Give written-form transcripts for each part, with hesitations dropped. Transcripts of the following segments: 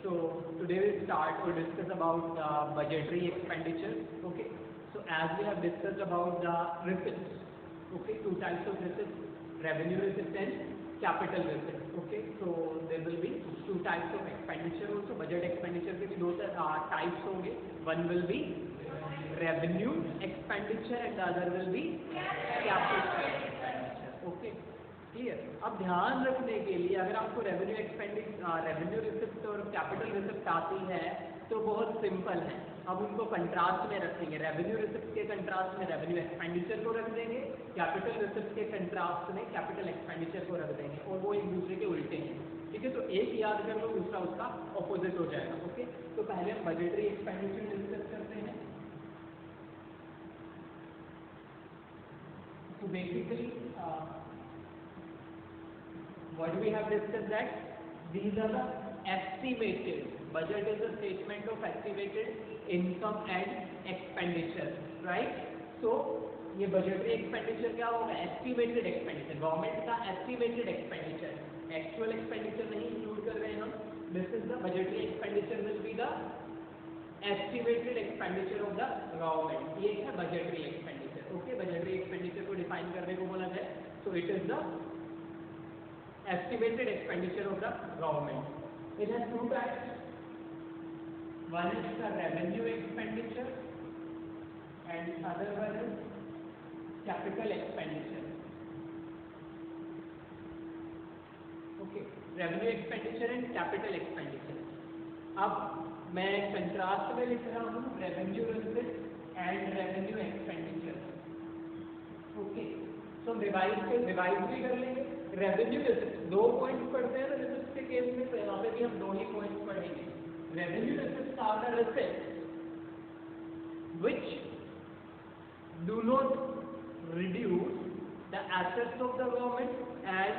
So today we'll start to discuss about budgetary expenditure. Okay. So as we have discussed about the receipts. Okay. Two types of receipts: revenue receipts and capital receipts. Okay. So there will be two types of expenditure also. Budget expenditure के दो types होंगे. One will be revenue expenditure and the other will be capital expenditure. Okay. Clear. अब ध्यान रखने के लिए अगर आपको रेवेन्यू रिसिप्ट और कैपिटल रिसिप्ट आती है तो बहुत सिंपल है। अब उनको कंट्रास्ट में रखेंगे। रेवेन्यू रिसिप्ट के कंट्रास्ट में रेवेन्यू एक्सपेंडिचर को रख देंगे, कैपिटल रिसिप्ट के कंट्रास्ट में कैपिटल एक्सपेंडिचर को रख देंगे, और वो एक दूसरे के उल्टे हैं। ठीक है, तो एक याद कर लो, दूसरा उसका ऑपोजिट हो जाएगा। ओके, तो पहले हम बजटरी एक्सपेंडिचर डिस्कस करते हैं। तो basically what we have discussed that these are the estimated, budget is a statement of estimated income and expenditure, right? So ये budgetary expenditure क्या होगा? Estimated expenditure, government का estimated expenditure, actual expenditure नहीं include कर रहे हैं हम। This is the budgetary expenditure will be the estimated expenditure of the government। ये है budgetary expenditure। Okay, budgetary expenditure को define करने को बोला जाए तो it is the estimated expenditure of the government. It has two types. One is the revenue expenditure and other one is capital expenditure. Okay, revenue expenditure and capital expenditure. अब मैं contrast में लिख रहा हूँ revenue receipt and revenue expenditure. Okay, तो revise भी कर लेंगे। रेवेन्यू रिसिप्ट दो पॉइंट्स पढ़ते हैं ना रिसिप्ट के केस में, तो यहाँ पे भी हम दो ही पॉइंट्स पढ़ेंगे। Revenue receipt are the receipt which do not reduce the assets of the government and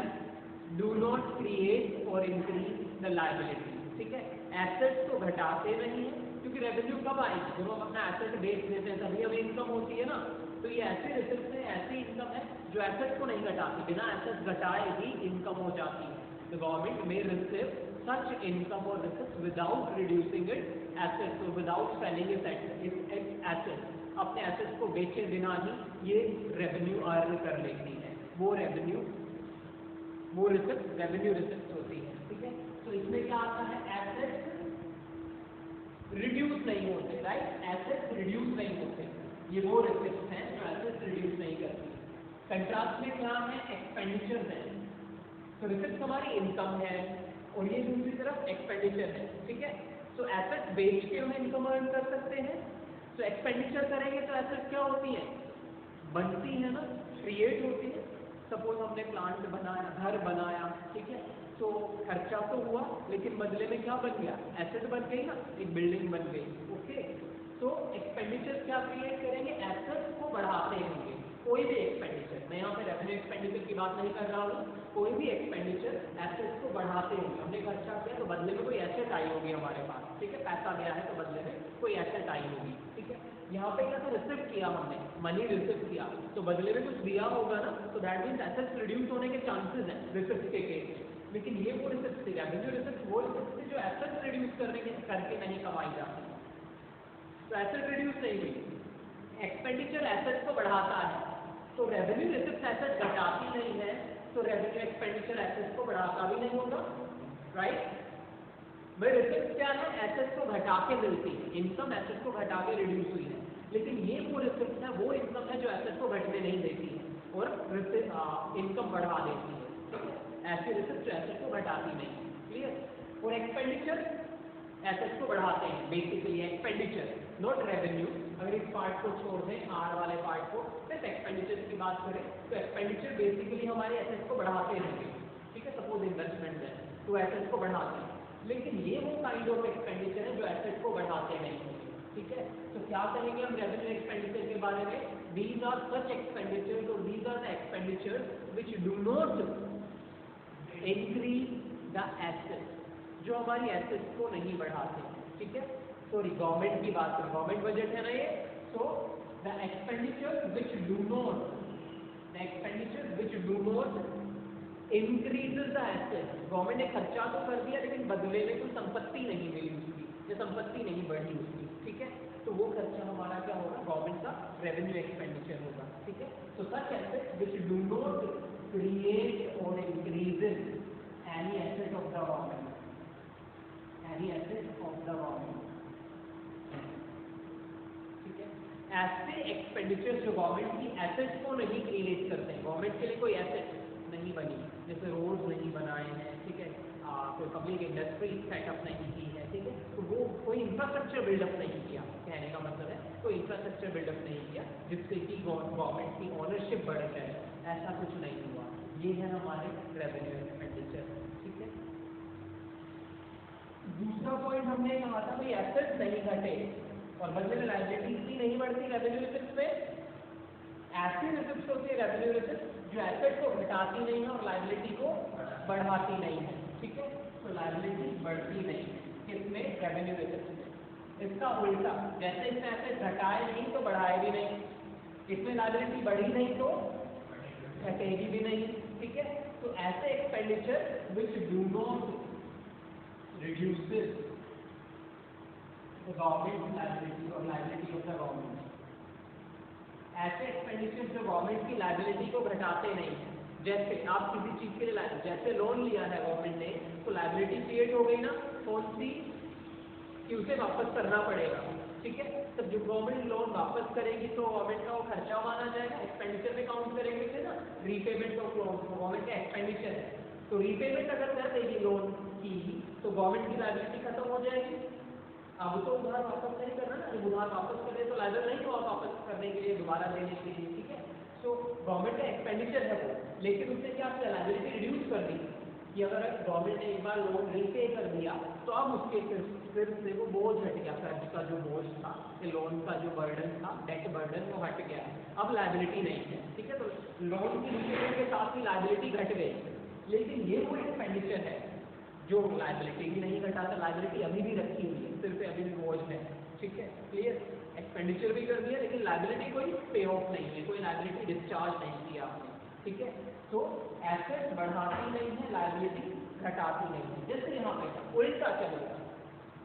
do not create और इंक्रीज द लायबिलिटी। ठीक है, एसेट्स को घटाते नहीं है, क्योंकि रेवेन्यू कब आएगी? जब हम अपना एसेट बेच देते हैं तभी हमें इनकम होती है ना। तो ये ऐसी रिसिप्ट है, ऐसी इनकम है जो एसेट को नहीं घटाती, बिना एसेट घटाए ही इनकम हो जाती है। The government may receive such income or receipt without reducing it assets or without selling it assets. अपने एसेट्स को बेचे बिना ही ये रेवेन्यू अर्न कर लेती है। वो रिसिप्ट रेवेन्यू रिसिप्ट होती है। ठीक है, तो इसमें क्या आता है? एसेट्स रिड्यूस नहीं होते, राइट? एसेट्स रिड्यूस नहीं होते, ये वो रिसिप्ट हैं जो एसेट्स रिड्यूस नहीं करती। कंट्रास्ट में क्या है? एक्सपेंडिचर है। तो रिसिप्ट हमारी इनकम है और ये दूसरी तरफ एक्सपेंडिचर है। ठीक है, तो एसेट्स बेच के हम इनकम अर्न कर सकते हैं। तो एक्सपेंडिचर करेंगे तो एसेट्स क्या होती है? बनती है ना, क्रिएट होती है। सपोज हमने प्लांट बनाया, घर बनाया, ठीक है, तो खर्चा तो हुआ लेकिन बदले में क्या बन गया? एसेट बन गई ना, एक बिल्डिंग बन गई। ओके, तो एक्सपेंडिचर क्या क्रिएट करेंगे? एसेट्स को बढ़ाते होंगे। कोई भी एक्सपेंडिचर, मैं यहाँ पे रेवेन्यू एक्सपेंडिचर की बात नहीं कर रहा हूँ, कोई भी एक्सपेंडिचर एसेट्स को बढ़ाते होंगे। हमने खर्चा किया तो बदले में कोई एसेट आई होगी हमारे पास। ठीक है, पैसा गया है तो बदले में कोई एसेट आई होगी। ठीक है, यहाँ पे क्या था? रिसिप्ट किया हमने, मनी रिसिप्ट किया, तो बदले में कुछ दिया होगा ना, तो दैट मीन्स एसेट्स रिड्यूस होने के चांसेस हैं रिसिप्ट के केस में। लेकिन ये वो रिसिप्ट थी, रेवेन्यू रिसिप्ट वो रिसिप्ट थी जो एसेट्स रिड्यूस करके नहीं कमाई जाती। तो एसेट रिड्यूस नहीं हुई, एक्सपेंडिचर एसेट्स को बढ़ाता है। तो रेवेन्यू रिसिप्ट एसेट घटाती नहीं है, तो रेवेन्यू एक्सपेंडिचर एसेट्स को बढ़ाता भी नहीं होगा, राइट? भाई रिसिप्ट क्या है? एसेट्स को घटा के मिलती है, इनकम एसेट्स को घटा के रिड्यूस हुई है। लेकिन ये वो रिसिप्ट है, वो इनकम है जो एसेट्स को घटने नहीं देती है और इनकम बढ़ा देती है। ठीक है, ऐसी रिसिप्ट जो एसेट्स को घटाती नहीं। क्लियर? और एक्सपेंडिचर एसेट्स को बढ़ाते हैं, बेसिकली एक्सपेंडिचर नॉट रेवेन्यू। अगर इस पार्ट को छोड़ दें, आर वाले पार्ट को, सिर्फ एक्सपेंडिचर की बात करें तो एक्सपेंडिचर बेसिकली हमारे एसेट्स को बढ़ाते रहेंगे। ठीक है, सपोज इन्वेस्टमेंट है तो एसेट्स को बढ़ाते हैं, लेकिन ये वो काइंड ऑफ एक्सपेंडिचर है जो एसेट्स को बढ़ाते नहीं होंगे। ठीक है, तो क्या कहेंगे हम रेवेन्यू एक्सपेंडिचर के बारे में? दीज आर सच एक्सपेंडिचर, और these are the expenditure which do not increase the assets, जो हमारी एसेट्स को नहीं बढ़ाते। ठीक है, सॉरी गवर्नमेंट की बात करें, गवर्नमेंट बजट है ना ये। So the expenditure which do not increases the asset, government ने खर्चा तो कर दिया लेकिन बदले में कोई संपत्ति नहीं मिली उसकी, या संपत्ति नहीं बढ़ी उसकी, ठीक है, तो वो खर्चा हमारा क्या होगा, गवर्नमेंट का रेवेन्यू एक्सपेंडिचर होगा, ठीक है। तो such asset which do not create or increases any asset of the government, any asset of the government, ठीक है। ऐसे एक्सपेंडिचर जो गवर्नमेंट की एसेट्स को नहीं क्रिएट करते हैं, गवर्नमेंट के लिए कोई एसेट नहीं बनी, जैसे रोड नहीं बनाए हैं, ठीक है, कोई पब्लिक इंडस्ट्री सेटअप नहीं की है, ठीक है, तो वो कोई इंफ्रास्ट्रक्चर बिल्डअप नहीं किया, कहने का मतलब है कोई इंफ्रास्ट्रक्चर बिल्डअप नहीं किया जिससे कि गवर्नमेंट की ओनरशिप बढ़ जाए, ऐसा कुछ नहीं हुआ। ये है हमारे रेवेन्यू एक्सपेंडिचर, ठीक है। दूसरा पॉइंट हमने कहा था भाई एसेट्स नहीं घटे और बदले में लायबिलिटीज भी नहीं बढ़ती रेवेन्यू रिसिप्ट में। ऐसी रिसिप्ट होती है रेवेन्यू रिसिप्ट जो एसेट को घटाती नहीं है और लायबिलिटी को बढ़ाती नहीं है, ठीक है, तो लायबिलिटी बढ़ती नहीं है किसमें, रेवेन्यू रिसिप्ट में। इसका उल्टा, जैसे इसमें एसेट घटाए नहीं तो बढ़ाए भी नहीं, इसमें लायबिलिटी बढ़ी नहीं तो घटेगी भी नहीं, ठीक है। तो ऐसे expenditure which do not reduces the government liability or liability of the government, ऐसे एक्सपेंडिचर जो गवर्नमेंट की लायबिलिटी को घटाते नहीं है। जैसे आप किसी चीज के लिए जैसे लोन लिया है गवर्नमेंट ने, तो लायबिलिटी क्रिएट हो गई ना, कौन सी, कि उसे वापस करना पड़ेगा, ठीक है। तब जो गवर्नमेंट लोन वापस करेगी तो गवर्नमेंट का वो खर्चा माना जाएगा, एक्सपेंडिचर में काउंट करेंगे थे ना, रीपेमेंट ऑफ लोन गवर्नमेंट का एक्सपेंडिचर है, तो रीपेमेंट अगर कर देगी लोन की तो गवर्नमेंट की लायबिलिटी खत्म हो जाएगी। अब तो उधार वापस नहीं करना ना, जब उधार वापस कर दे तो लायबल नहीं हुआ वापस करने के लिए, दोबारा देने के लिए, ठीक है। सो गवर्नमेंट का एक्सपेंडिचर है वो, लेकिन उससे क्या लायबिलिटी रिड्यूस कर दी कि अगर गवर्नमेंट ने एक बार लोन रीपे कर दिया तो अब उसके फिर से वो बोझ हट गया, कर्ज का जो बोझ था, लोन का जो बर्डन था, डेट बर्डन वो हट गया, अब लायबिलिटी नहीं है, ठीक है। तो लोन की रीपेमेंट के साथ ही लायबिलिटी घट गई, लेकिन ये वो एक्सपेंडिचर है जो लायबिलिटी भी नहीं घटाता, लायबिलिटी अभी भी रखी हुई है, सिर्फ अभी भी बोझ है, ठीक है, क्लियर। एक्सपेंडिचर भी कर दिया लेकिन लायबिलिटी कोई पे ऑफ नहीं है, कोई लायबिलिटी डिस्चार्ज नहीं किया आपने, ठीक है। तो एसेट बढ़ाती नहीं है, लायबिलिटी घटाती नहीं है। जैसे यहाँ पे उल्टा चलेगा,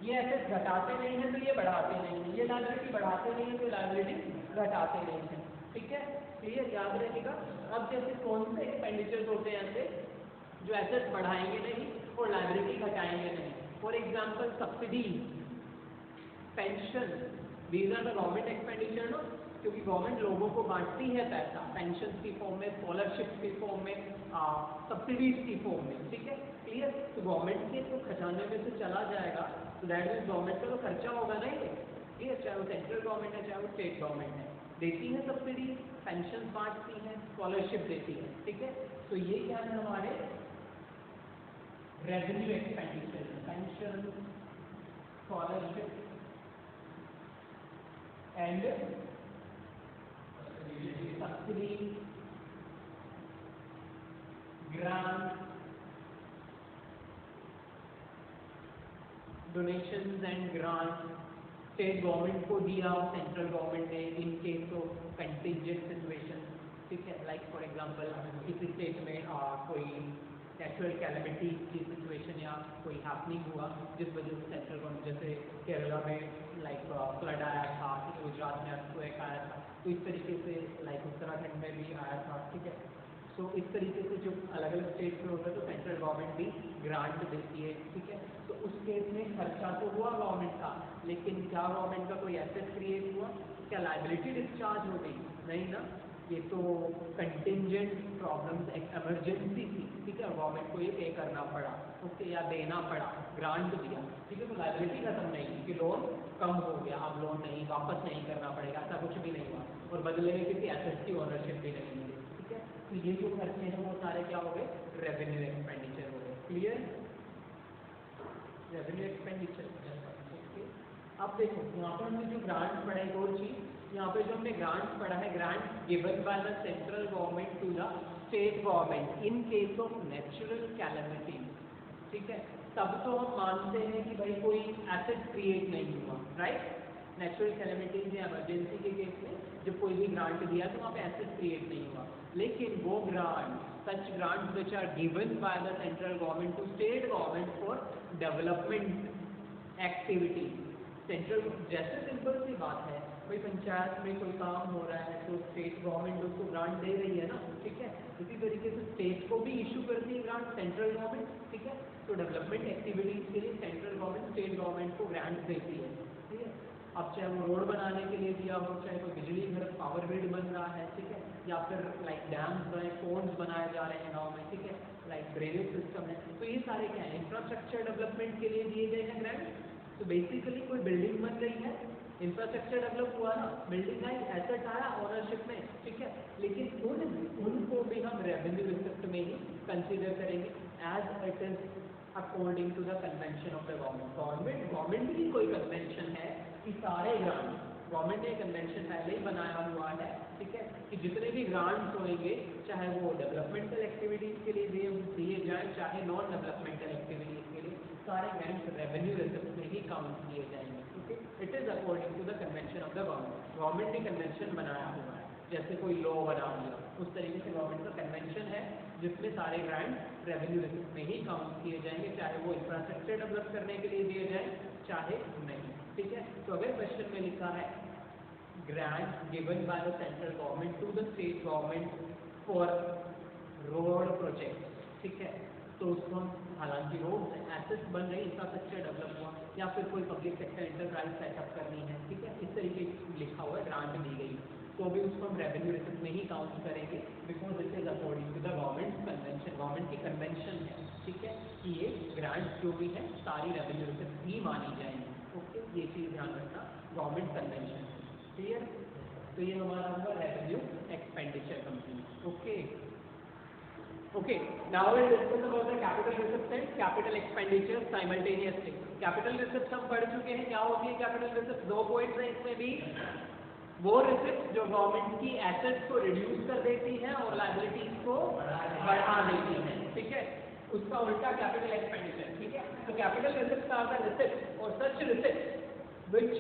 ये एसेट घटाते नहीं है तो ये बढ़ाते नहीं है, ये लायबिलिटी बढ़ाते नहीं है तो लायबिलिटी घटाते नहीं है, ठीक है, क्लियर, याद रहेगा। अब जैसे कौन से एक्सपेंडिचर्स होते हैं ऐसे जो एसेट बढ़ाएंगे नहीं और लायबिलिटी घटाएंगे नहीं, for example subsidy, pension, these are the government expenditure no, क्योंकि गवर्नमेंट लोगों को बांटती है पैसा पेंशन की फॉर्म में, स्कॉलरशिप की फॉर्म में, सब्सिडीज की फॉर्म में, ठीक है, क्लियर। तो गवर्नमेंट के तो खजाने में से चला जाएगा, तो दैट मीन्स गवर्नमेंट का तो खर्चा होगा नहीं, ठीक है, चाहे वो सेंट्रल गवर्नमेंट है चाहे वो स्टेट गवर्नमेंट है, देती है सब्सिडी, पेंशन बांटती है, स्कॉलरशिप देती है, ठीक है। तो ये क्या है हमारे revenue expenditure, pension, scholarship and subsidy, grant, donations and grant, state government को दिया, सेंट्रल गवर्नमेंट ने इन केस ऑफ कंटिजेंट सिचुएशन, ठीक है, लाइक फॉर एग्जांपल किसी स्टेट में कोई नेचुरल कैलेमिटी की सिचुएशन या कोई हैपनिंग हुआ जिस वजह से सेंट्रल गवर्नमेंट, जैसे केरला में लाइक फ्लड आया था, गुजरात में अर्थक्वेक आया था, तो इस तरीके से लाइक उत्तराखंड में भी आया था, ठीक है। सो इस तरीके से जो अलग अलग स्टेट में होता है तो सेंट्रल गवर्नमेंट भी ग्रांट देती है, ठीक है। तो उस केस में खर्चा तो हुआ गवर्नमेंट का, लेकिन क्या गवर्नमेंट का कोई एसेट क्रिएट हुआ, क्या लायबिलिटी डिस्चार्ज हो गई, नहीं ना, ये तो कंटिजेंट प्रॉब्लम्स, एक इमरजेंसी थी, ठीक है, गवर्नमेंट को ये पे करना पड़ा, ओके, या देना पड़ा, ग्रांट दिया, ठीक है, तो लायबिलिटी खत्म नहीं कि लोन कम हो गया, अब लोन नहीं वापस नहीं करना पड़ेगा, ऐसा कुछ भी नहीं हुआ, और बदले में किसी एसेट की ओनरशिप भी नहीं मिली, ठीक है। तो ये जो खर्चे हैं वो सारे क्या हो गए, रेवेन्यू एक्सपेंडिचर हो गए, क्लियर, रेवेन्यू एक्सपेंडिचर, ओके। अब देखो यहाँ पर हमने जो ग्रांट पढ़ा है, और चीज यहाँ पे जो हमने ग्रांट पढ़ा है, grant given by the central government to the state government in case of natural calamity, ठीक है, तब तो हम मानते हैं कि भाई कोई एसेट क्रिएट नहीं हुआ, राइट, नेचुरल कैलेमिटीज या इमरजेंसी के केस में जब कोई भी ग्रांट दिया तो वहाँ पे एसेट क्रिएट नहीं हुआ, लेकिन वो grant, such grants which are given by the central government to state government for development activity, central, जैसे सिंपल सी बात है, कोई पंचायत में कोई काम हो रहा है तो स्टेट गवर्नमेंट उसको ग्रांट दे रही है ना, ठीक है, इसी तरीके से स्टेट को भी इशू करती है ग्रांट सेंट्रल गवर्नमेंट, ठीक है, तो डेवलपमेंट एक्टिविटीज के लिए सेंट्रल गवर्नमेंट स्टेट गवर्नमेंट को ग्रांट देती है, ठीक है। अब चाहे वो रोड बनाने के लिए दिया हो, चाहे कोई बिजली घर पावर ग्रिड बन रहा है, ठीक है, या फिर लाइक डैम्स बने, पोन्स बनाए जा रहे हैं गाँव में, ठीक है, लाइक ड्रेनेज सिस्टम है, तो ये सारे क्या है, इंफ्रास्ट्रक्चर डेवलपमेंट के लिए दिए गए हैं ग्रांट। तो बेसिकली कोई बिल्डिंग बन रही है, इंफ्रास्ट्रक्चर डेवलप हुआ ना, बिल्डिंग आई, एसेट आया ओनरशिप में, ठीक है, लेकिन उनको भी हम रेवेन्यू रिसिप्ट में ही कंसीडर करेंगे as it is according to the convention of the government. Government की कोई कन्वेंशन है कि सारे ग्रांट, गवर्नमेंट ने कन्वेंशन पहले ही बनाया हुआ है, ठीक है, कि जितने भी ग्रांट्स होंगे चाहे वो डेवलपमेंटल एक्टिविटीज के लिए दिए जाए, चाहे नॉन डेवलपमेंटल एक्टिविटीज के लिए, सारे ग्रांट्स रेवेन्यू रिसिप्ट में ही काउंट किए जाएंगे, okay. It is according to the convention of the government. Government ने कन्वेंशन बनाया हुआ है, जैसे कोई लॉ बना दिया, उस तरीके से गवर्नमेंट का कन्वेंशन है जिसमें सारे ग्रांट रेवेन्यू रिसिप्ट में ही काउंट किए जाएंगे, चाहे वो इंफ्रास्ट्रक्चर डेवलप करने के लिए दिए जाए चाहे नहीं, ठीक है। तो अगर क्वेश्चन में लिखा है grant given by the central government to the state government for road project, ठीक है, तो उसको हम, हालांकि रोड एसेट्स बन रही, इंफ्रास्ट्रक्चर डेवलप हुआ, या फिर कोई पब्लिक सेक्टर एंटरप्राइज सेटअप करनी है, ठीक है, इस तरीके लिखा हुआ है, ग्रांट दी गई, तो भी उसको हम रेवेन्यू रिसिप्ट में ही काउंट करेंगे, because it is according to the government convention. Government की कन्वेंशन है, ठीक है, कि ये ग्रांट जो भी है सारी रेवेन्यू रिसिप्ट ही मानी जाएंगी, ओके, ये चीज ध्यान रखना, गवर्नमेंट कन्वेंशन, क्लियर। तो ये हमारा हुआ revenue expenditure complete, okay. Okay, now we'll discuss about the capital receipts and capital expenditure simultaneously. Capital receipts हम पढ़ चुके हैं, क्या होती है capital receipts, दो पॉइंट्स हैं इसमें भी, वो रिसिप्ट जो गवर्नमेंट की एसेट्स को रिड्यूस कर देती है और लायबिलिटीज को बढ़ा देती है, ठीक है, उसका उल्टा कैपिटल एक्सपेंडिचर, ठीक है। तो capital receipts are the receipt और सच रिसिप्ट व्हिच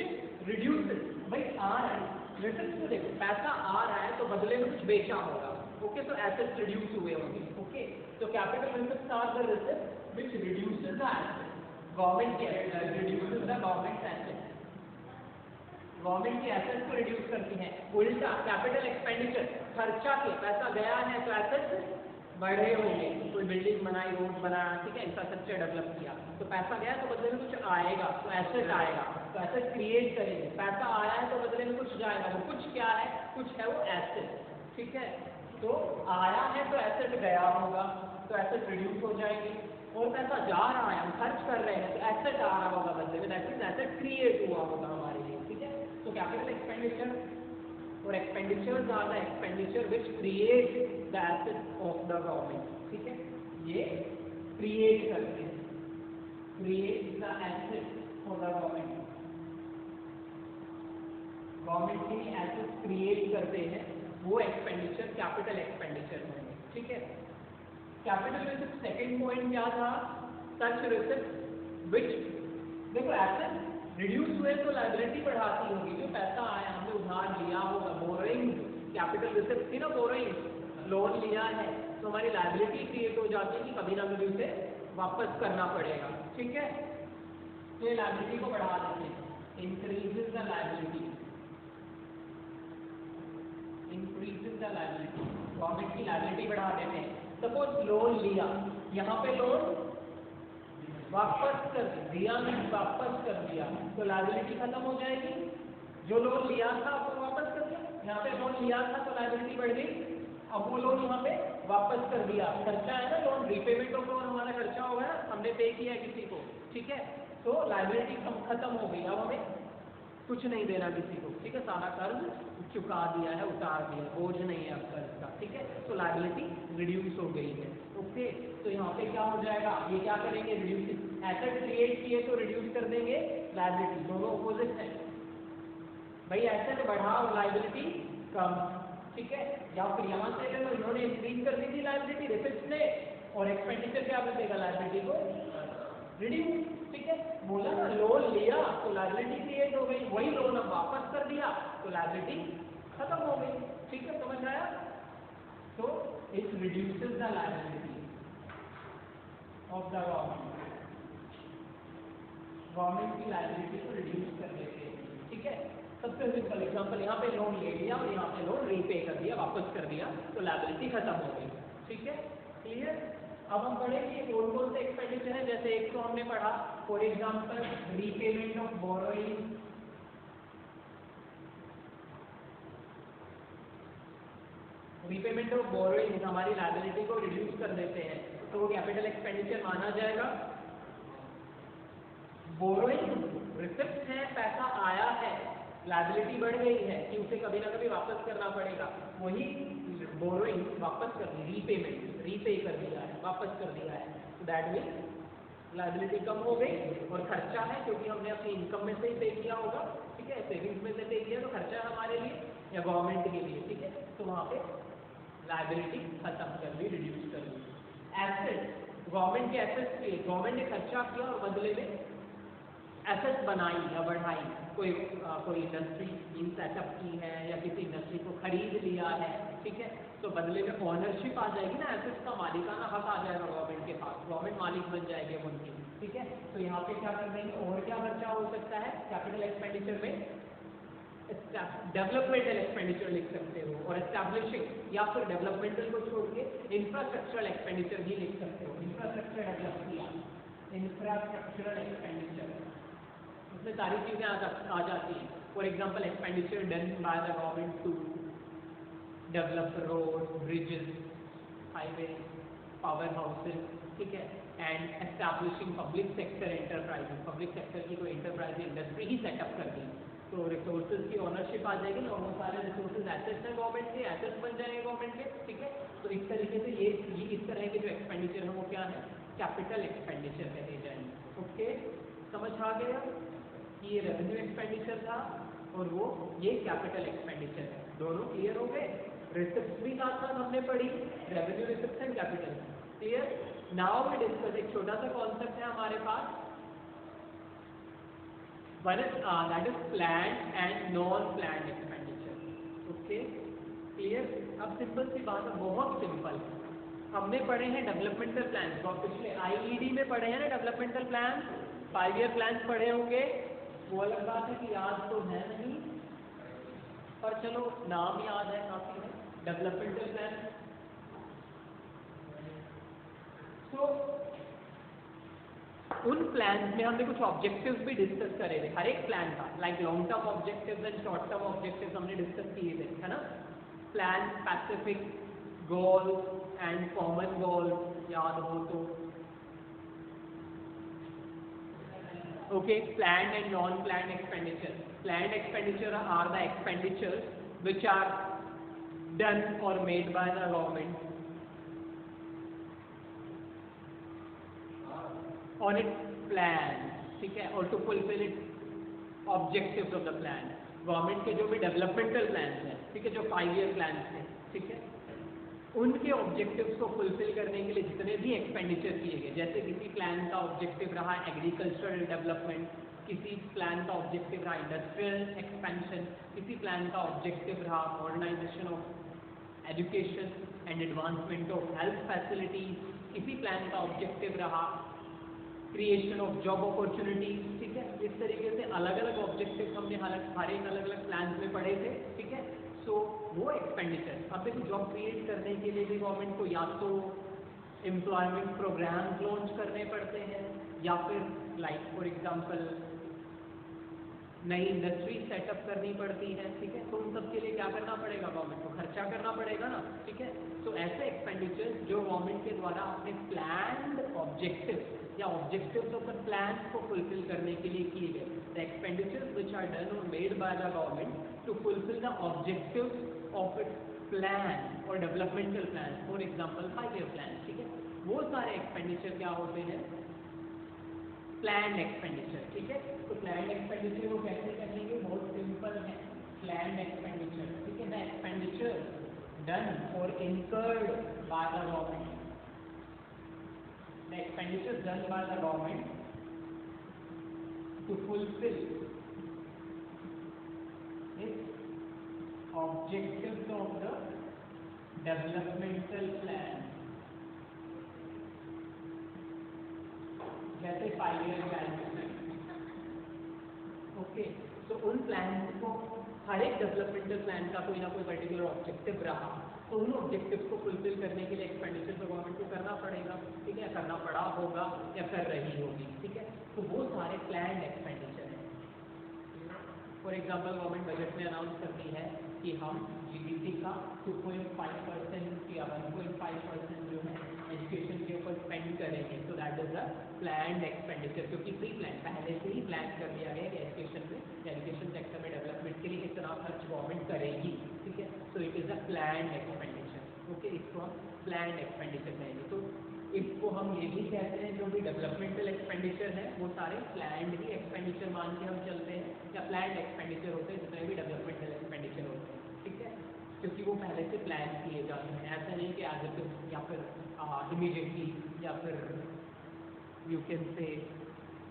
रिड्यूस, भाई आ रहा है रिसिप्ट, तो देखो पैसा आ रहा है तो बदले में कुछ बेचा होगा, ओके, तो एसेट्स रिड्यूस हुए होंगे, ओके। तो capital receipts are the receipt which reduces the asset, government के reduces the government asset, government की एसेट्स को रिड्यूस करती हैं। उल्टा कैपिटल एक्सपेंडिचर, खर्चा के पैसा गया है तो एसेट्स बढ़े होंगे, कोई बिल्डिंग बनाई, रोड बनाया, ठीक है, इंफ्रास्ट्रक्चर डेवलप किया, तो पैसा गया तो बदले में कुछ आएगा, तो एसेट आएगा, तो एसेट क्रिएट करेंगे, पैसा आया है तो बदले में कुछ जाएगा, वो कुछ क्या है, कुछ है वो एसेट, ठीक है। तो आया है तो एसेट गया होगा, तो एसेट रिड्यूस हो जाएंगे, और पैसा जा रहा है, हम खर्च कर रहे हैं, तो एसेट आ रहा होगा बदले में, दैट मींस एसेट क्रिएट हुआ होगा हमारे लिए, ठीक है। तो कैपिटल एक्सपेंडिचर और expenditures are the expenditure which create the asset of the government, ठीक है, ये क्रिएट करते हैं, create the asset for the government, government के एसेट क्रिएट करते हैं, वो एक्सपेंडिचर कैपिटल एक्सपेंडिचर होंगे, ठीक है। कैपिटल रिसिप्ट सेकंड पॉइंट क्या था, सच रिसिप्ट व्हिच, देखो एसेट रिड्यूस हुए तो लायबिलिटी बढ़ाती होगी, जो पैसा आया हमने उधार लिया होगा, बोरोइंग, कैपिटल रिसिप्ट थी ना, बोरोइंग, लोन लिया है तो हमारी लायबिलिटी क्रिएट हो जाती है कि कभी ना कभी उसे वापस करना पड़ेगा, ठीक है, तो ये लायबिलिटी को बढ़ा देते हैं, increases the liability, increases the liability, government की लायबिलिटी बढ़ा देते हैं। सपोज लोन लिया, यहाँ पे लोन वापस कर दिया, नहीं वापस कर दिया, तो लायबिलिटी खत्म हो जाएगी, जो लोन लिया था वो वापस कर दिया, यहाँ पे लोन लिया था तो लायबिलिटी बढ़ गई, अब वो लोन यहाँ पे वापस कर दिया, खर्चा है ना लोन, रीपेमेंट ऑफ लोन हमारा खर्चा होगा ना, हमने पे किया है किसी को, ठीक है, तो लायबिलिटी खत्म हो गई, अब हमें कुछ नहीं देना किसी को, ठीक है, सारा कर्ज चुका दिया है, उतार दिया, बोझ नहीं है अब कर्ज का, ठीक है, तो लायबिलिटी रिड्यूस हो गई है, ओके। तो यहाँ पे क्या हो जाएगा, ये क्या करेंगे, रिड्यूस, एसेट क्रिएट किए तो रिड्यूस कर देंगे लायबिलिटी, दोनों ऑपोजिट है भाई, एसेट बढ़ा और लायबिलिटी कम, ठीक है, या फिर यहाँ से ले लो, इन्होंने इंक्रीज कर दी थी लायबिलिटी रिसिप्ट ने, और एक्सपेंडिचर क्या बचेगा, लायबिलिटी को रिड्यूस, ठीक है, बोला ना लोन लिया तो लायबिलिटी क्रिएट हो गई, वही लोन अब वापस कर दिया तो लायबिलिटी खत्म हो गई। ठीक है, समझ आया? तो it reduces the liability of the government की लायबिलिटी को रिड्यूस कर देते हैं। ठीक है, सबसे सिंपल एग्जांपल, यहाँ पे लोन ले लिया और यहाँ पे लोन रीपे कर दिया, वापस कर दिया तो लायबिलिटी खत्म हो गई। ठीक है, क्लियर? अब हम पढ़ेंगे कौन कौन से एक्सपेंडिचर है। जैसे एक तो हमने पढ़ा for example repayment of borrowing, repayment of borrowing हमारी लायबिलिटी को रिड्यूस कर देते हैं, तो वो कैपिटल एक्सपेंडिचर माना जाएगा। बोरोइंग रिसिप्ट है, पैसा आया है, लायबिलिटी बढ़ गई है कि उसे कभी ना कभी वापस करना पड़ेगा, वही बोरोइंग वापस कर दी, रीपेमेंट, रीपे कर दिया है, वापस कर दिया है, तो दैट मीन्स लायबिलिटी कम हो गई। और खर्चा है क्योंकि हमने अपनी इनकम में से ही पे किया होगा। ठीक है, सेविंग्स में से पे किया तो खर्चा है हमारे लिए या गवर्नमेंट के लिए। ठीक है, तो वहाँ पे लायबिलिटी खत्म कर दी, रिड्यूस कर दी। एसेट, गवर्नमेंट के एसेट्स के गवर्नमेंट ने खर्चा किया और बदले में एसेट्स बनाई या बढ़ाई, कोई इंडस्ट्री सेटअप की है या किसी इंडस्ट्री को खरीद लिया है। ठीक है, तो बदले में ऑनरशिप आ जाएगी ना, एसेट्स का मालिकाना हक आ जाएगा गवर्नमेंट के पास, गवर्नमेंट मालिक बन जाएगी उनकी। ठीक है, तो यहाँ पे क्या कर देंगे, और क्या खर्चा हो सकता है कैपिटल एक्सपेंडिचर में, डेवलपमेंटल एक्सपेंडिचर लिख सकते हो, और एस्टैब्लिशिंग या फिर डेवलपमेंटल को छोड़ के इंफ्रास्ट्रक्चरल एक्सपेंडिचर भी लिख सकते हो। इंफ्रास्ट्रक्चर डेवलप किया, इंफ्रास्ट्रक्चरल एक्सपेंडिचर, उसमें सारी चीजें आ जाती हैं। For example expenditure done by the government to develop road, bridges, highway, power houses. ठीक है, and establishing public sector enterprises, public sector की कोई एंटरप्राइज इंडस्ट्री ही सेटअप कर दी तो रिसोर्सेज की ओनरशिप आ जाएगी ना, वो सारे रिसोर्सेज एसेट्स हैं गवर्नमेंट के, एसेट्स बन जाएंगे गवर्नमेंट के। ठीक है, तो इस तरीके से ये इस तरह के जो एक्सपेंडिचर है वो क्या है, कैपिटल एक्सपेंडिचर कहे जाएंगे। ओके, समझ आ गया कि ये रेवेन्यू एक्सपेंडिचर था और वो ये कैपिटल एक्सपेंडिचर है, दोनों क्लियर हो गए। रिसिप्ट भी साथ साथ हमने पढ़ी, revenue receipt and capital. Clear? Now we discuss, एक छोटा सा कॉन्सेप्ट है हमारे पास, one is that is planned and non-planned expenditure. Okay, clear? अब सिंपल सी बात है, बहुत सिंपल। हमने पढ़े हैं डेवलपमेंटल प्लान, तो पिछले आईईडी में पढ़े हैं ना डेवलपमेंटल प्लान, 5 ईयर प्लान पढ़े होंगे। वो अलग बात है कि याद तो है नहीं, पर चलो नाम याद है काफी है, डेवलपमेंटल प्लान। तो उन प्लान में हमने कुछ ऑब्जेक्टिव्स भी डिस्कस करे थे, हर एक प्लान का, like long term objectives and short term objectives हमने डिस्कस किए थे, है ना। Plan specific goal and common goal याद हो तो। Okay, planned and non planned expenditure. Planned expenditure are the expenditures which are done or made by the government on its plan, ठीक है, और to fulfil it objectives of the plan. Government के जो भी developmental plan हैं, ठीक है, जो 5 ईयर प्लान थे, ठीक है, उनके ऑब्जेक्टिव्स को फुलफिल करने के लिए जितने भी एक्सपेंडिचर किए गए, जैसे किसी प्लान का ऑब्जेक्टिव रहा एग्रीकल्चरल डेवलपमेंट, किसी प्लान का ऑब्जेक्टिव रहा इंडस्ट्रियल एक्सपेंशन, किसी प्लान का ऑब्जेक्टिव रहा modernisation of education and advancement of health facilities, किसी प्लान का ऑब्जेक्टिव रहा क्रिएशन ऑफ जॉब अपॉर्चुनिटीज। ठीक है, इस तरीके से अलग अलग ऑब्जेक्टिव हमने हर एक अलग अलग प्लान में पढ़े थे। ठीक है, सो वो एक्सपेंडिचर, अब देखो जॉब क्रिएट करने के लिए भी गवर्नमेंट को या तो एम्प्लॉयमेंट प्रोग्राम लॉन्च करने पड़ते हैं, या फिर लाइक फॉर एग्जांपल नई इंडस्ट्री सेटअप करनी पड़ती है। ठीक है, तो उन सब के लिए क्या करना पड़ेगा, गवर्नमेंट को खर्चा करना पड़ेगा ना। ठीक है, तो ऐसे एक्सपेंडिचर जो गवर्नमेंट के द्वारा अपने प्लान्ड ऑब्जेक्टिव या ऑब्जेक्टिव्स ऑफ द प्लान को फुलफिल करने के लिए किए गए, the expenditures which are done or made by the government to fulfil the objectives of its plan or developmental plan, for example 5 year plan. ठीक है, वो सारे एक्सपेंडिचर क्या होते हैं, प्लान्ड एक्सपेंडिचर। ठीक है, तो प्लान्ड एक्सपेंडिचर को कैसे करेंगे, बहुत सिंपल है। प्लान्ड एक्सपेंडिचर, ठीक है, द एक्सपेंडिचर डन और incurred by the government, the expenditures done by the government to fulfill its objectives of the developmental plan, जैसे 5 ईयर प्लान। ओके, तो उन प्लान को हर एक डेवलपमेंटल प्लान का कोई ना कोई पर्टिकुलर ऑब्जेक्टिव रहा, तो उन ऑब्जेक्टिव को फुलफिल करने के लिए एक्सपेंडिचर तो गवर्नमेंट को करना पड़ेगा, ठीक है, करना पड़ा होगा या कर रही होगी, ठीक है। तो वो सारे प्लान एक्सपेंडिचर हैं। फॉर एग्जाम्पल गवर्नमेंट बजट में अनाउंस करती है कि हम जीडीपी का 2.5% या 1.5% जो है एजुकेशन के ऊपर स्पेंड करेंगे, तो that is a planned expenditure, क्योंकि प्री प्लान पहले से ही प्लान कर दिया गया कि एजुकेशन में, एजुकेशन सेक्टर में डेवलपमेंट के लिए इतना खर्च गवर्नमेंट करेगी, ठीक है। So it is a planned expenditure. Okay, इसको हम प्लान्ड एक्सपेंडिचर कहेंगे। तो इसको हम ये भी कहते हैं जो भी डेवलपमेंटल एक्सपेंडिचर है वो सारे प्लान्ड ही एक्सपेंडिचर मान के हम चलते हैं, या प्लान्ड एक्सपेंडिचर होते हैं जितने भी डेवलपमेंटल एक्सपेंडिचर होते हैं, ठीक है, क्योंकि वो पहले से प्लान किए जाते हैं। ऐसा नहीं कि आज या फिर इमीडिएटली या फिर you can say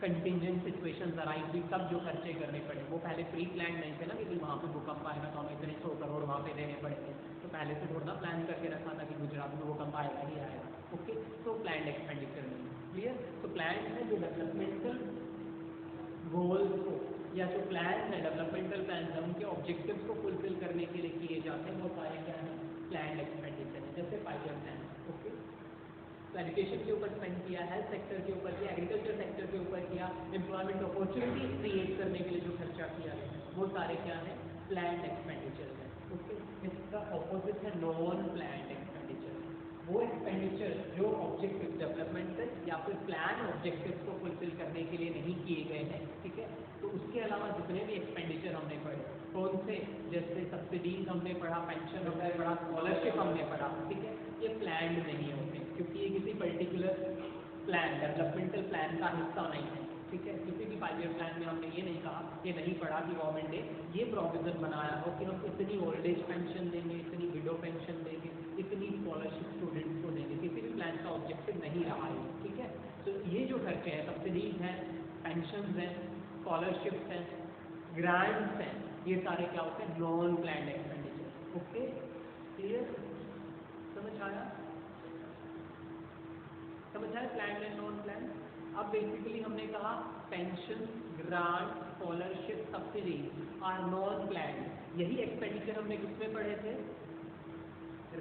contingent situations arise हुई तब जो खर्चे करने पड़े, वो पहले प्री प्लान नहीं थे ना कि वहाँ पे भूकंप आएगा तो हमें इतने 100 करोड़ वहाँ पे देने पड़ेंगे, तो पहले से थोड़ा प्लान करके रखा था कि गुजरात में भूकंप आएगा ही आएगा। ओके, तो प्लान एक्सपेंडिचर नहीं, क्लियर। तो प्लान है जो डेवलपमेंटल गोल्स को या जो प्लान है डेवलपमेंटल प्लान है उनके ऑब्जेक्टिव्स को फुलफिल करने के लिए किए जाते हैं, वो सारे क्या है प्लान एक्सपेंडिचर है, जैसे 5 ईयर प्लान। ओके, तो एजुकेशन के ऊपर स्पेंड किया, हेल्थ सेक्टर के ऊपर किया, एग्रीकल्चर सेक्टर के ऊपर किया, एम्प्लॉयमेंट अपॉर्चुनिटीज क्रिएट करने के लिए जो खर्चा किया गया वो सारे क्या है प्लान एक्सपेंडिचर है। ओके, इसका ऑपोजिट है नॉन प्लान एक्सपेंडिचर। वो एक्सपेंडिचर जो ऑब्जेक्टिव डेवलपमेंटल या फिर प्लान ऑब्जेक्टिव को फुलफिल करने के लिए नहीं किए गए हैं, ठीक है। तो उसके अलावा जितने भी एक्सपेंडिचर हमने पढ़े, कौन से, जैसे सब्सिडीज हमने पढ़ा, पेंशन हमने पढ़ा, स्कॉलरशिप हमने पढ़ा, ठीक है, ये प्लान्ड नहीं होते क्योंकि ये किसी पर्टिकुलर प्लान डेवलपमेंटल प्लान का हिस्सा नहीं है, ठीक है। किसी भी 5 ईयर प्लान में हमने ये नहीं कहा, ये नहीं पढ़ा कि गवर्नमेंट ने ये प्रोविजन बनाया हो कि हम इतनी ओल्ड एज पेंशन देंगे, इतनी विडो पेंशन देंगे, इतनी स्कॉलरशिप स्टूडेंट्स को देंगे, किसी भी प्लान का ऑब्जेक्टिव नहीं रहा है, ठीक है। तो ये जो खर्चे हैं, सब्सिडीज हैं, पेंशन हैं, स्कॉलरशिप्स हैं, ग्रांट्स हैं, ये सारे क्या होते हैं non planned expenditure. Okay, clear, समझ आया, समझ आया प्लान्ड एंड नॉन प्लान। अब बेसिकली हमने कहा pension, grant, scholarship, subsidies are non plan. यही एक्सपेंडिचर हमने किसमें पढ़े थे,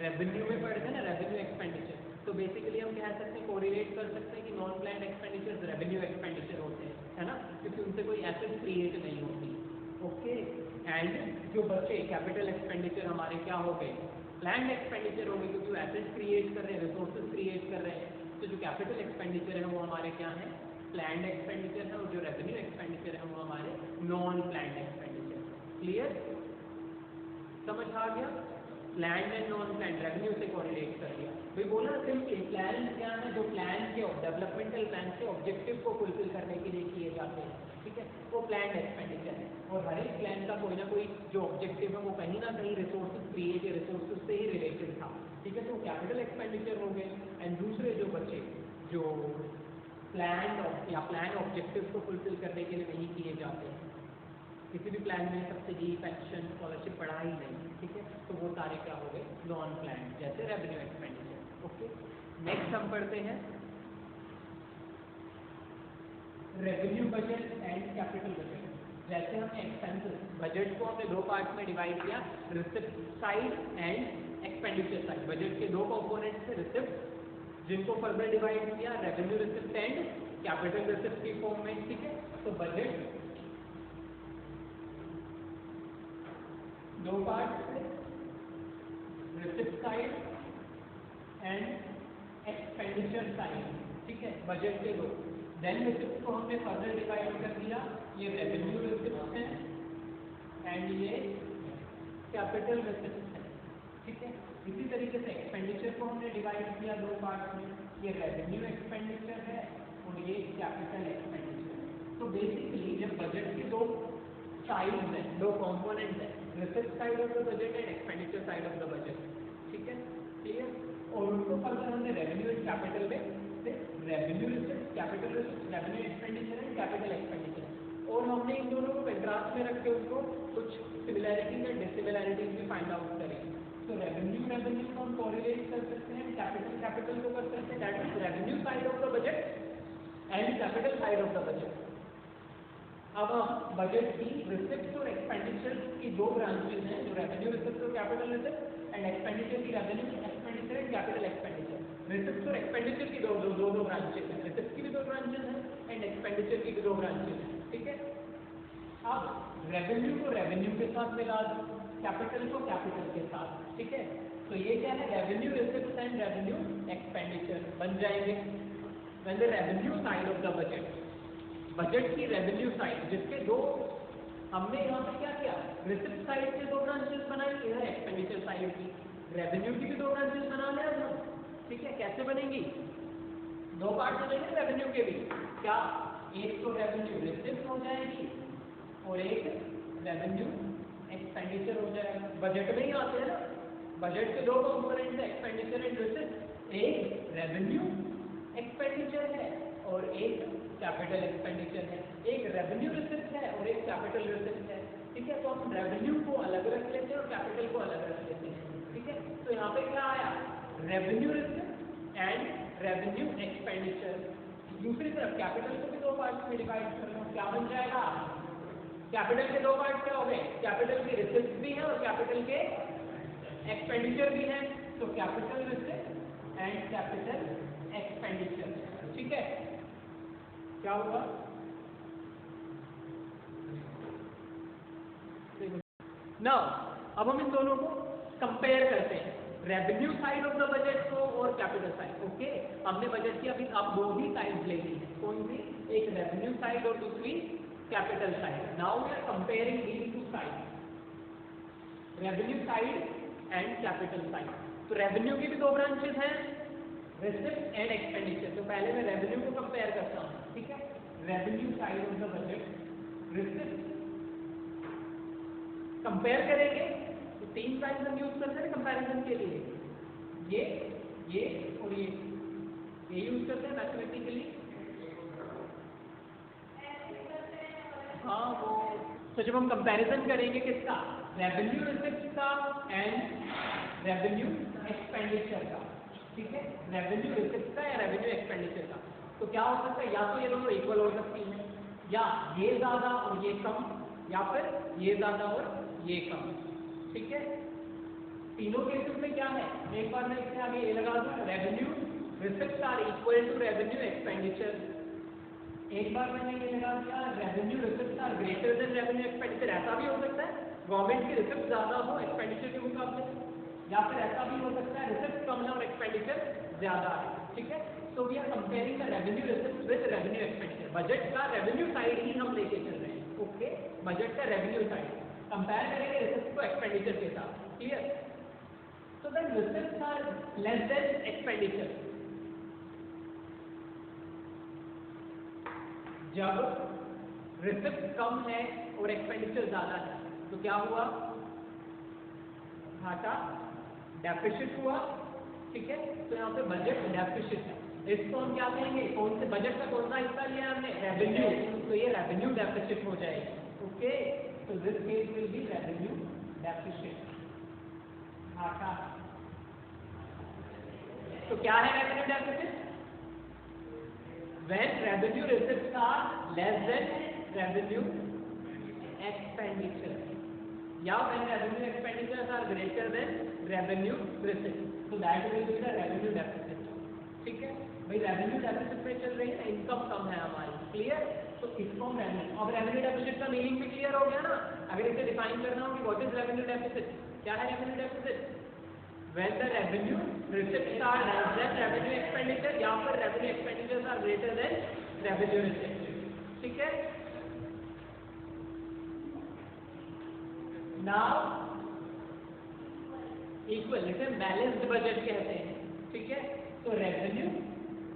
रेवेन्यू में पढ़े थे ना, रेवेन्यू एक्सपेंडिचर। तो बेसिकली हम कह सकते हैं, कोरिलेट कर सकते हैं कि non plan expenditure revenue expenditure होते हैं, है ना, क्योंकि उनसे कोई एसेट क्रिएट नहीं होती। ओके, एंड जो बचे कैपिटल एक्सपेंडिचर हमारे क्या हो गए, प्लान एक्सपेंडिचर हो गए, क्योंकि वो एसेट क्रिएट कर रहे हैं, रिसोर्सेज क्रिएट कर रहे हैं। तो जो कैपिटल एक्सपेंडिचर है वो हमारे क्या है प्लान्ड एक्सपेंडिचर है, और जो रेवेन्यू एक्सपेंडिचर है वो हमारे नॉन प्लान्ड एक्सपेंडिचर। क्लियर, समझ आ गया, planned and non planned revenue से कोरिलेट कर दिया। भाई बोला सिंपली प्लान क्या है, जो प्लान के डेवलपमेंटल प्लान के ऑब्जेक्टिव को फुलफिल करने के लिए किए जाते हैं, ठीक है, वो प्लान्ड एक्सपेंडिचर है। और हर एक प्लान का कोई ना कोई जो ऑब्जेक्टिव है वो कहीं ना कहीं रिसोर्सेज क्रिएट या रिसोर्सेज से ही रिलेटेड था, ठीक है। तो कैपिटल एक्सपेंडिचर हो गए, एंड दूसरे जो बचे जो प्लान या प्लान ऑब्जेक्टिव को फुलफिल करने के लिए नहीं किए जाते हैं, किसी भी प्लान में सब्सिडी, पेंशन, स्कॉलरशिप पढ़ा ही नहीं, ठीक है, तो वो सारे क्या हो गए नॉन प्लान, जैसे रेवेन्यू एक्सपेंडिचर। ओके, नेक्स्ट हम पढ़ते हैं revenue budget and capital budget. जैसे हमने एक्सपेंसेस बजट को हमने दो पार्ट में डिवाइड किया, receipt side and expenditure side. Budget के दो कंपोनेंट्स थे, रिसिप्ट जिनको फर्दर डिवाइड किया revenue receipt and capital receipt की फॉर्म में, ठीक है। तो बजट दो पार्ट थे, receipt side and expenditure side, ठीक है, बजट के दो। देन रिसिप्ट को हमने फर्दर डिवाइड कर दिया, ये रेवेन्यू रिसिप्ट है एंड ये कैपिटल रिसिप्ट है, ठीक है। इसी तरीके से एक्सपेंडिचर को हमने डिवाइड किया दो पार्ट में, ये रेवेन्यू एक्सपेंडिचर है और ये कैपिटल एक्सपेंडिचर है। तो बेसिकली जब बजट के दो साइड है, दो कंपोनेंट है, receipt side of the budget and expenditure side of the budget, ठीक है, क्लियर। और उनको फर्दर हमने रेवेन्यू एंड कैपिटल में revenue receipt, capital receipt, revenue expenditure and capital expenditure. हमने इन दोनों को कंट्रास्ट में रख के उनको कुछ सिमिलैरिटीज एंड डिसिमिलैरिटीज भी फाइंड आउट करेंगे। तो रेवेन्यू को हम कोरिलेट कर सकते हैं कैपिटल को कर सकते हैं, that is revenue side of the budget and capital side of the budget. अब हम बजट की रिसिप्ट और एक्सपेंडिचर की दो ब्रांचेज हैं, जो रेवेन्यू रिसिप्ट और कैपिटल रिसिप्ट एंड एक्सपेंडिचर की revenue expenditure and capital expenditure. Receipt और एक्सपेंडिचर की दो ब्रांचेज हैं, रिसिप्ट की भी दो ब्रांचेज हैं एंड एक्सपेंडिचर की भी दो ब्रांचेज हैं, ठीक है। अब रेवेन्यू को रेवेन्यू के साथ मिला दो, कैपिटल को कैपिटल के साथ, ठीक है। तो ये क्या है, revenue receipt and revenue expenditure बन जाएंगे। When the revenue side of the budget, budget की रेवेन्यू साइड, जिसके दो हमने यहाँ पे क्या किया, रिसिप्ट साइड के दो ब्रांचेस बनाई, इधर एक्सपेंडिचर साइड की, रेवेन्यू की भी दो ब्रांचेस बना ले हम, ठीक है। कैसे बनेंगी, दो पार्ट बनेंगे रेवेन्यू के भी, क्या, एक तो रेवेन्यू रिसिप्ट हो जाएगी और एक रेवेन्यू एक्सपेंडिचर हो जाएगा। बजट में ही आते हैं ना, बजट के दो कंपोनेंट है, एक्सपेंडिचर एंड रिसिप्ट, एक रेवेन्यू एक्सपेंडिचर है और एक कैपिटल एक्सपेंडिचर है, एक रेवेन्यू रिसिप्ट है और एक कैपिटल रिसिप्ट है, ठीक है। तो हम रेवेन्यू को अलग रख लेते हैं और कैपिटल को अलग रख लेते हैं, ठीक है। तो यहाँ पे क्या आया, revenue receipt and revenue expenditure. दूसरी तरफ कैपिटल को भी दो पार्ट में डिवाइड कर लो, क्या बन जाएगा, कैपिटल के दो पार्ट क्या हो गए, कैपिटल के रिसिप्ट भी है और कैपिटल के एक्सपेंडिचर भी है, तो capital receipt and capital expenditure, ठीक है। क्या हुआ, ना अब हम इन दोनों को कंपेयर करते हैं, revenue side of the budget को और कैपिटल साइड। ओके, हमने बजट की अभी अब दो ही साइड ले ली है, कौन सी, एक रेवेन्यू साइड और दूसरी capital side. Now we are comparing these two side, revenue side and capital side. तो रेवेन्यू की भी दो ब्रांचेस हैं, रिसिप्ट एंड एक्सपेंडिचर। तो पहले मैं रेवेन्यू को कंपेयर करता हूँ, ठीक है। Revenue side of the budget, receipt compare करेंगे तो तीन साइड हम यूज करते हैं कंपैरिजन के लिए, ये और ये यूज करते हैं मैथमेटिकली। हाँ वो, तो जब हम कंपैरिजन करेंगे किसका, रेवेन्यू रिसिप्ट का एंड रेवेन्यू एक्सपेंडिचर का, ठीक है, रेवेन्यू रिसिप्ट का या रेवेन्यू एक्सपेंडिचर का। तो क्या हो सकता है, या तो ये दोनों इक्वल हो सकती हैं, या ये ज्यादा और ये कम, या फिर ये ज्यादा और ये कम, ठीक है। तीनों केसेस में क्या है, एक बार मैं इससे आगे ये लगा दूं, revenue receipt are equal to revenue expenditure. एक बार मैंने ये लगा दिया, revenue receipt are greater than revenue expenditure. ऐसा भी हो सकता है गवर्नमेंट की रिसिप्ट ज्यादा हो एक्सपेंडिचर के मुकाबले, या फिर ऐसा भी हो सकता है रिसिप्ट कम है और एक्सपेंडिचर ज्यादा है, ठीक है। तो we are comparing the revenue receipt with revenue expenditure. Budget का रेवेन्यू साइड ही हम लेके चल रहे हैं, ओके, बजट का रेवेन्यू साइड कंपेयर करेंगे रिसिप्ट को एक्सपेंडिचर के साथ, क्लियर। तो the receipts are less than expenditure. जब रिसिप्ट कम है और एक्सपेंडिचर ज्यादा है तो क्या हुआ, घाटा, डेफिसिट हुआ, ठीक है। तो यहाँ पे बजट डेफिसिट है, इसको हम क्या कहेंगे, कौन से बजट का कौन सा हिस्सा लिया हमने, रेवेन्यू, तो ये रेवेन्यू डेफिसिट हो जाएगी, ओके। तो this case will be revenue deficit, घाटा। तो क्या है revenue deficit, when revenue receipts are less than revenue expenditure, या when revenue expenditures are greater than revenue receipts, so that will be the revenue deficit, ठीक है भाई। Revenue deficit में चल रही है, इनकम कम है हमारी, क्लियर। तो इसको हम रेवेन्यू, अब रेवेन्यू डेफिसिट का मीनिंग भी क्लियर हो गया ना। अगर इसे डिफाइन करना हो कि व्हाट इज रेवेन्यू डेफिसिट, क्या है revenue deficit, when the revenue receipts are less than revenue expenditure, या फिर revenue expenditures are greater than revenue receipts, ठीक है। now equal, इसे बैलेंस्ड बजट कहते हैं, ठीक है। तो रेवेन्यू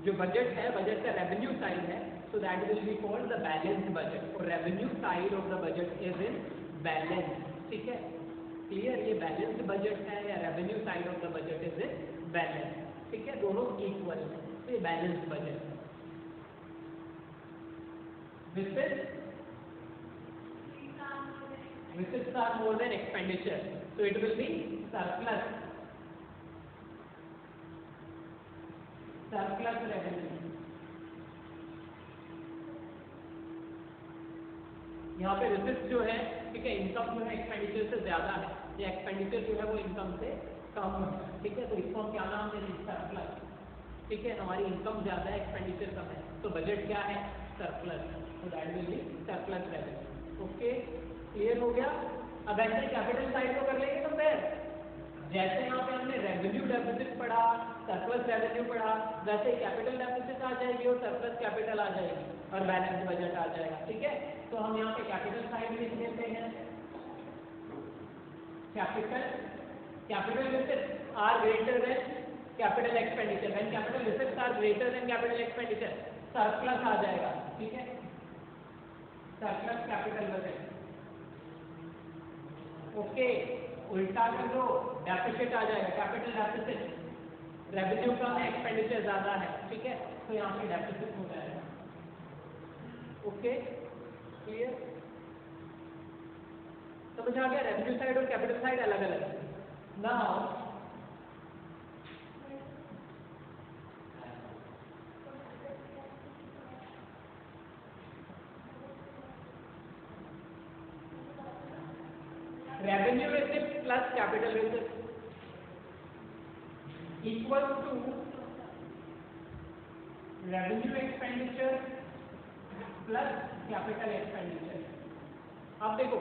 जो बजट है, बजट का रेवेन्यू साइड है, so that will be called the balanced budget, और revenue side of the budget is in balance, ठीक है, क्लियर। ये बैलेंस्ड बजट है या revenue side of the budget is in balance, ठीक है, दोनों इक्वल है, तो ये बैलेंस्ड बजट है। This is receipts are more than expenditure, so it will be surplus revenue. यहाँ पे रिसिप्ट जो है, ठीक है, इनकम जो है एक्सपेंडिचर से ज्यादा है, या एक्सपेंडिचर जो है वो इनकम से कम है, ठीक है, तो इसको हम क्या नाम देंगे, सरप्लस, ठीक है, हमारी इनकम ज्यादा है, एक्सपेंडिचर कम है, तो बजट क्या है, सरप्लस, तो that will be surplus revenue. Okay, clear हो गया। अब ऐसे कैपिटल साइड को कर लेंगे कंपेयर। जैसे यहाँ पे हमने रेवेन्यू डेफिसिट पढ़ा, सरप्लस रेवेन्यू पढ़ा, वैसे कैपिटल डेफिसिट आ जाएगी और सरप्लस कैपिटल आ जाएगी और बैलेंस बजट आ जाएगा, ठीक है। तो हम यहाँ पे कैपिटल साइड लिख देते हैं, capital receipts are greater than capital expenditure, when capital receipts are greater than capital expenditure, surplus आ जाएगा, ठीक है, सरप्लस कैपिटल बजट। ओके, उल्टा कर दो, डेफिसिट आ जाएगा, कैपिटल डेफिसिट, रेवेन्यू कम है, एक्सपेंडिचर ज्यादा है, ठीक है, तो यहाँ पे डेफिसिट हो जाएगा। ओके, क्लियर, समझ आ गया। रेवेन्यू साइड और कैपिटल साइड अलग अलग। Now revenue receipt plus capital receipt equals to revenue expenditure plus capital expenditure। अब देखो